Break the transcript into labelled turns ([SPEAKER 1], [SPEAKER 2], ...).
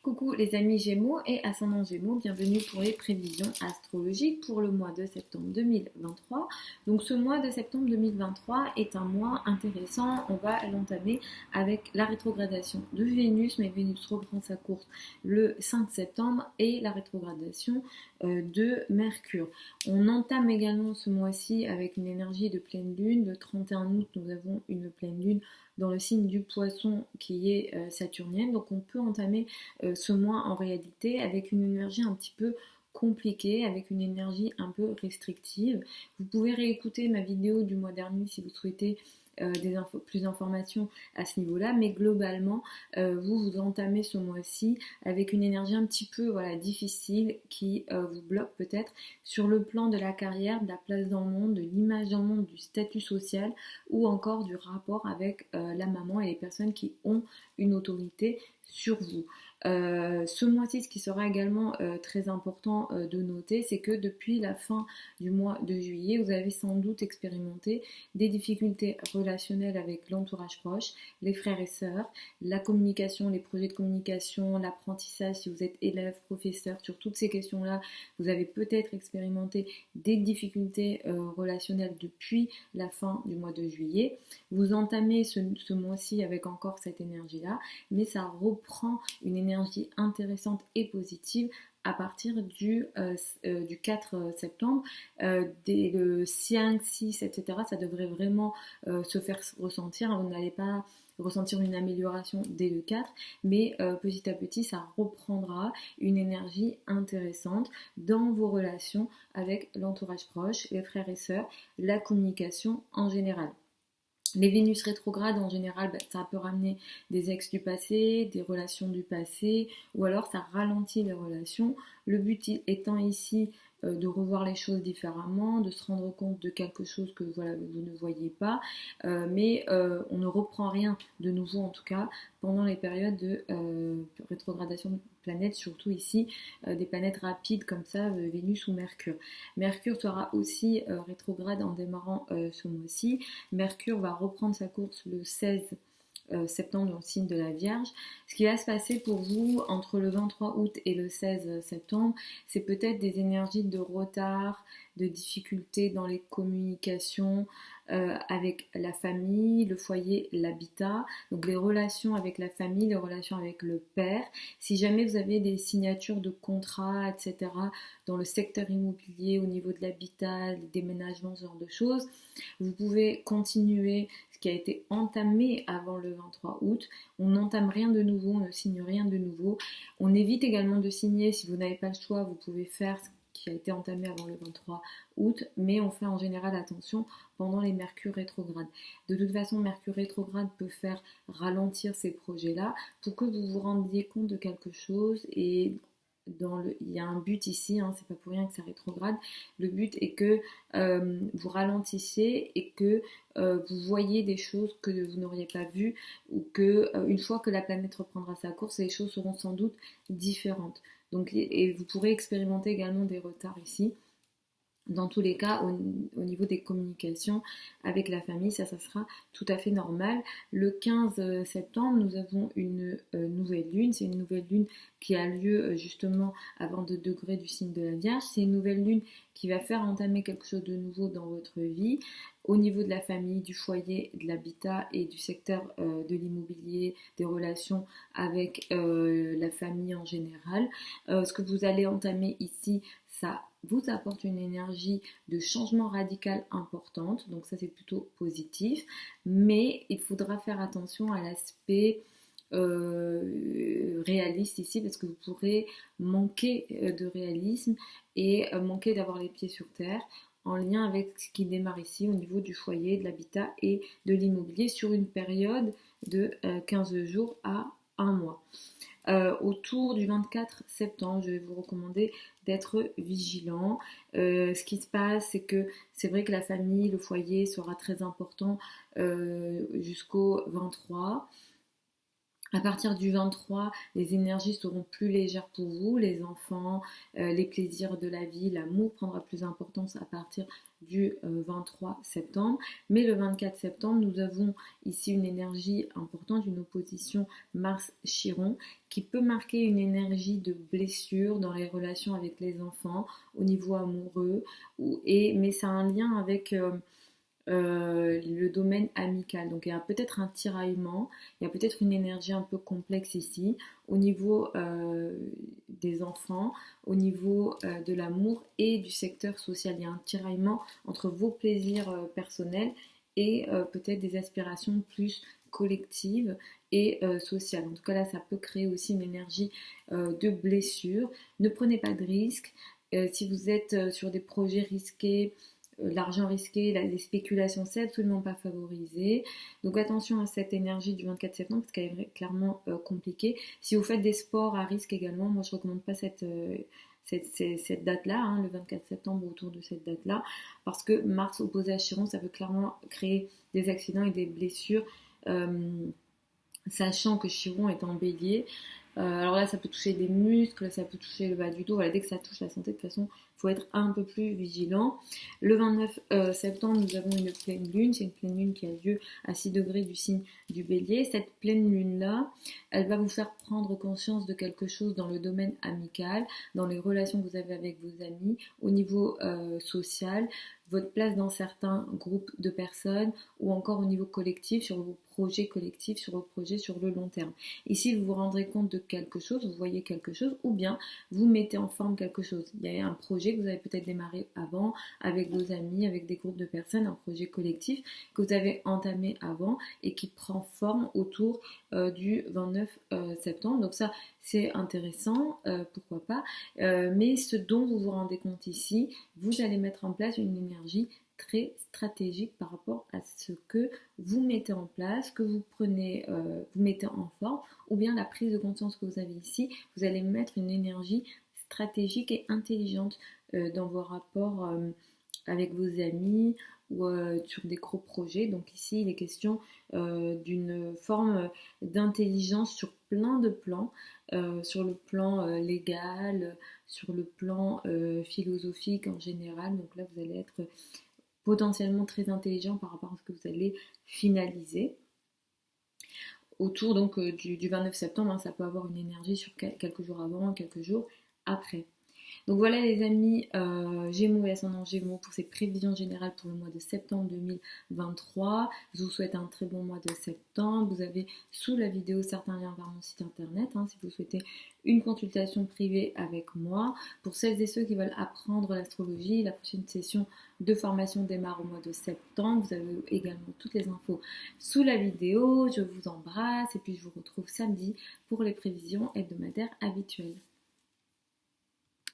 [SPEAKER 1] Coucou les amis Gémeaux et ascendant Gémeaux, bienvenue pour les prévisions astrologiques pour le mois de septembre 2023. Donc ce mois de septembre 2023 est un mois intéressant, on va l'entamer avec la rétrogradation de Vénus, mais Vénus reprend sa course le 5 septembre et la rétrogradation de Mercure. On entame également ce mois-ci avec une énergie de pleine lune, le 31 août nous avons une pleine lune dans le signe du poisson qui est saturnienne, donc on peut entamer ce mois en réalité avec une énergie un petit peu compliquée, avec une énergie un peu restrictive. Vous pouvez réécouter ma vidéo du mois dernier si vous souhaitez plus d'informations à ce niveau-là, mais globalement, vous entamez ce mois-ci avec une énergie un petit peu difficile qui vous bloque peut-être sur le plan de la carrière, de la place dans le monde, de l'image dans le monde, du statut social ou encore du rapport avec la maman et les personnes qui ont une autorité sur vous. Ce mois-ci, ce qui sera également très important de noter, c'est que depuis la fin du mois de juillet, vous avez sans doute expérimenté des difficultés relationnelles avec l'entourage proche, les frères et sœurs, la communication, les projets de communication, l'apprentissage, si vous êtes élève, professeur, sur toutes ces questions-là, vous avez peut-être expérimenté des difficultés relationnelles depuis la fin du mois de juillet. Vous entamez ce mois-ci avec encore cette énergie-là, mais ça reprend une énergie intéressante et positive à partir du 4 septembre. Dès le 5, 6, etc., ça devrait vraiment se faire ressentir. Vous n'allez pas ressentir une amélioration dès le 4, mais petit à petit, ça reprendra une énergie intéressante dans vos relations avec l'entourage proche, les frères et sœurs, la communication en général. Les Vénus rétrogrades, en général, ça peut ramener des ex du passé, des relations du passé, ou alors ça ralentit les relations. Le but étant ici de revoir les choses différemment, de se rendre compte de quelque chose que vous ne voyez pas, mais on ne reprend rien de nouveau en tout cas pendant les périodes de rétrogradation de planètes, surtout ici des planètes rapides comme ça, Vénus ou Mercure. Mercure sera aussi rétrograde en démarrant ce mois-ci. Mercure va reprendre sa course le 16 septembre dans le signe de la Vierge. Ce qui va se passer pour vous entre le 23 août et le 16 septembre, c'est peut-être des énergies de retard, de difficultés dans les communications avec la famille, le foyer, l'habitat, donc les relations avec la famille, les relations avec le père. Si jamais vous avez des signatures de contrats, etc., dans le secteur immobilier, au niveau de l'habitat, les déménagements, ce genre de choses, vous pouvez continuer ce qui a été entamé avant le 23 août. On n'entame rien de nouveau, on ne signe rien de nouveau. On évite également de signer, si vous n'avez pas le choix, vous pouvez faire ce qui a été entamé avant le 23 août, mais on fait en général attention pendant les Mercure rétrogrades. De toute façon, Mercure rétrograde peut faire ralentir ces projets-là pour que vous vous rendiez compte de quelque chose et il y a un but ici, c'est pas pour rien que ça rétrograde. Le but est que vous ralentissiez et que vous voyez des choses que vous n'auriez pas vues ou que une fois que la planète reprendra sa course, les choses seront sans doute différentes. Donc, et vous pourrez expérimenter également des retards ici. Dans tous les cas, au niveau des communications avec la famille, ça sera tout à fait normal. Le 15 septembre, nous avons une nouvelle lune. C'est une nouvelle lune qui a lieu justement à 22 degrés du signe de la Vierge. C'est une nouvelle lune qui va faire entamer quelque chose de nouveau dans votre vie. Au niveau de la famille, du foyer, de l'habitat et du secteur de l'immobilier, des relations avec la famille en général. Ce que vous allez entamer ici, ça vous apporte une énergie de changement radical importante, donc ça c'est plutôt positif, mais il faudra faire attention à l'aspect réaliste ici parce que vous pourrez manquer de réalisme et manquer d'avoir les pieds sur terre en lien avec ce qui démarre ici au niveau du foyer, de l'habitat et de l'immobilier sur une période de 15 jours à un mois. Autour du 24 septembre, je vais vous recommander d'être vigilant. Ce qui se passe, c'est que c'est vrai que la famille, le foyer sera très important jusqu'au 23. À partir du 23, les énergies seront plus légères pour vous, les enfants, les plaisirs de la vie, l'amour prendra plus d'importance à partir du 23 septembre. Mais le 24 septembre, nous avons ici une énergie importante, une opposition Mars-Chiron qui peut marquer une énergie de blessure dans les relations avec les enfants, au niveau amoureux, mais ça a un lien avec le domaine amical. Donc il y a peut-être un tiraillement, il y a peut-être une énergie un peu complexe ici au niveau des enfants, au niveau de l'amour et du secteur social. Il y a un tiraillement entre vos plaisirs personnels et peut-être des aspirations plus collectives et sociales. En tout cas là, ça peut créer aussi une énergie de blessure. Ne prenez pas de risques. Si vous êtes sur des projets risqués, l'argent risqué, les spéculations, c'est absolument pas favorisé. Donc attention à cette énergie du 24 septembre parce qu'elle est clairement compliquée. Si vous faites des sports à risque également, moi je recommande pas cette date-là, hein, le 24 septembre autour de cette date-là, parce que Mars opposé à Chiron, ça peut clairement créer des accidents et des blessures, sachant que Chiron est en bélier. Alors là, ça peut toucher des muscles, ça peut toucher le bas du dos. Voilà, dès que ça touche la santé, de toute façon, il faut être un peu plus vigilant. Le 29 septembre, nous avons une pleine lune. C'est une pleine lune qui a lieu à 6 degrés du signe du bélier. Cette pleine lune-là, elle va vous faire prendre conscience de quelque chose dans le domaine amical, dans les relations que vous avez avec vos amis, au niveau social, votre place dans certains groupes de personnes ou encore au niveau collectif, sur vos projets collectifs, sur vos projets sur le long terme. Ici, vous vous rendrez compte de quelque chose, vous voyez quelque chose, ou bien vous mettez en forme quelque chose. Il y a un projet que vous avez peut-être démarré avant, avec vos amis, avec des groupes de personnes, un projet collectif que vous avez entamé avant et qui prend forme autour du 29 septembre. Donc ça, c'est intéressant, pourquoi pas. Mais ce dont vous vous rendez compte ici, vous allez mettre en place une énergie très stratégique par rapport à ce que vous mettez en place, que vous prenez, vous mettez en forme, ou bien la prise de conscience que vous avez ici, vous allez mettre une énergie stratégique et intelligente dans vos rapports avec vos amis ou sur des gros projets. Donc ici, il est question d'une forme d'intelligence sur plein de plans, sur le plan légal, sur le plan philosophique en général. Donc là, vous allez être potentiellement très intelligent par rapport à ce que vous allez finaliser. Autour donc du 29 septembre, hein, ça peut avoir une énergie sur quelques jours avant, quelques jours après. Donc voilà les amis, Gémeaux et ascendant Gémeaux pour ces prévisions générales pour le mois de septembre 2023. Je vous souhaite un très bon mois de septembre. Vous avez sous la vidéo certains liens vers mon site internet hein, si vous souhaitez une consultation privée avec moi. Pour celles et ceux qui veulent apprendre l'astrologie, la prochaine session de formation démarre au mois de septembre. Vous avez également toutes les infos sous la vidéo. Je vous embrasse et puis je vous retrouve samedi pour les prévisions hebdomadaires habituelles.